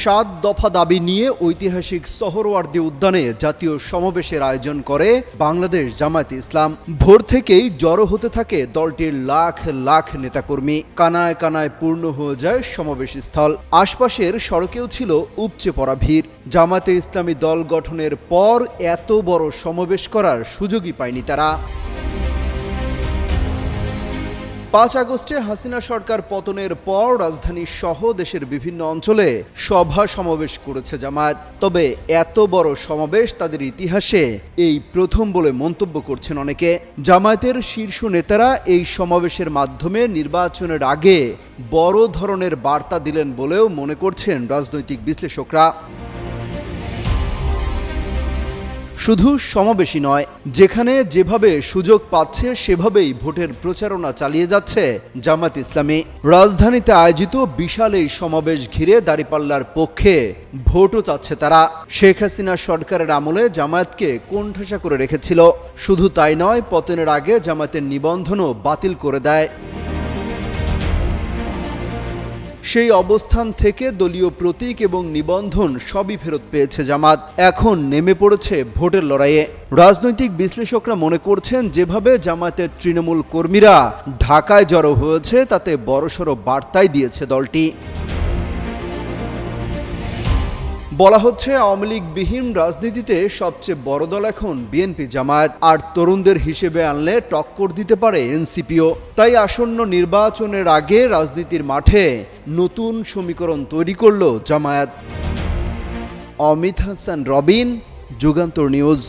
7 দফা দাবি নিয়ে ঐতিহাসিক সোহরাওয়ার্দী উদ্যানে জাতীয় সমাবেশের আয়োজন করে বাংলাদেশ জামায়াতে ইসলাম। ভোর থেকেই জড়ো হতে থাকে দলটির লাখ লাখ নেতাকর্মী। কানায় কানায় পূর্ণ হয়ে যায় সমাবেশস্থল। আশপাশের সড়কেও ছিল উপচে পড়া ভিড়। জামায়াতে ইসলামী দল গঠনের পর এত বড় সমাবেশ করার সুযোগই পায়নি তারা। 5 আগস্টে হাসিনা সরকার পতনের পর রাজধানী সহ দেশের বিভিন্ন অঞ্চলে সভা সমাবেশ করেছে জামায়াত। তবে এত বড় সমাবেশ তাদের ইতিহাসে এই প্রথম বলে মন্তব্য করছেন অনেকে। জামায়াতের শীর্ষ নেতারা এই সমাবেশের মাধ্যমে নির্বাচনের আগে বড় ধরনের বার্তা দিলেন বলেও মনে করছেন রাজনৈতিক বিশ্লেষকরা। শুধু সমাবেশই নয়, যেখানে যেভাবে সুযোগ পাচ্ছে সেভাবেই ভোটের প্রচারণা চালিয়ে যাচ্ছে জামায়াত ইসলামী। রাজধানীতে আয়োজিত বিশাল এই সমাবেশ ঘিরে দাঁড়িপাল্লার পক্ষে ভোটও চাচ্ছে তারা। শেখ হাসিনা সরকারের আমলে জামায়াতকে কোণঠাসা করে রেখেছিল। শুধু তাই নয়, পতনের আগে জামায়াতের নিবন্ধনও বাতিল করে দেয়। সেই অবস্থান থেকে দলীয় প্রতীক এবং নিবন্ধন সবই ফেরত পেয়েছে জামাত। এখন নেমে পড়েছে ভোটের লড়াইয়ে। রাজনৈতিক বিশ্লেষকরা মনে করছেন, যেভাবে জামায়াতের তৃণমূল কর্মীরা ঢাকায় জড়ো হয়েছে তাতে বড়সড় বার্তাই দিয়েছে দলটি। বলা হচ্ছে, আওয়ামী লীগবিহীন রাজনীতিতে সবচেয়ে বড় দল এখন বিএনপি জামায়াত, আর তরুণদের হিসেবে আনলে টক্কর দিতে পারে এনসিপিও। তাই আসন্ন নির্বাচনের আগে রাজনীতির মাঠে নতুন সমীকরণ তৈরি করল জামায়াত। অমিত হাসান রবিন, যুগান্তর নিউজ।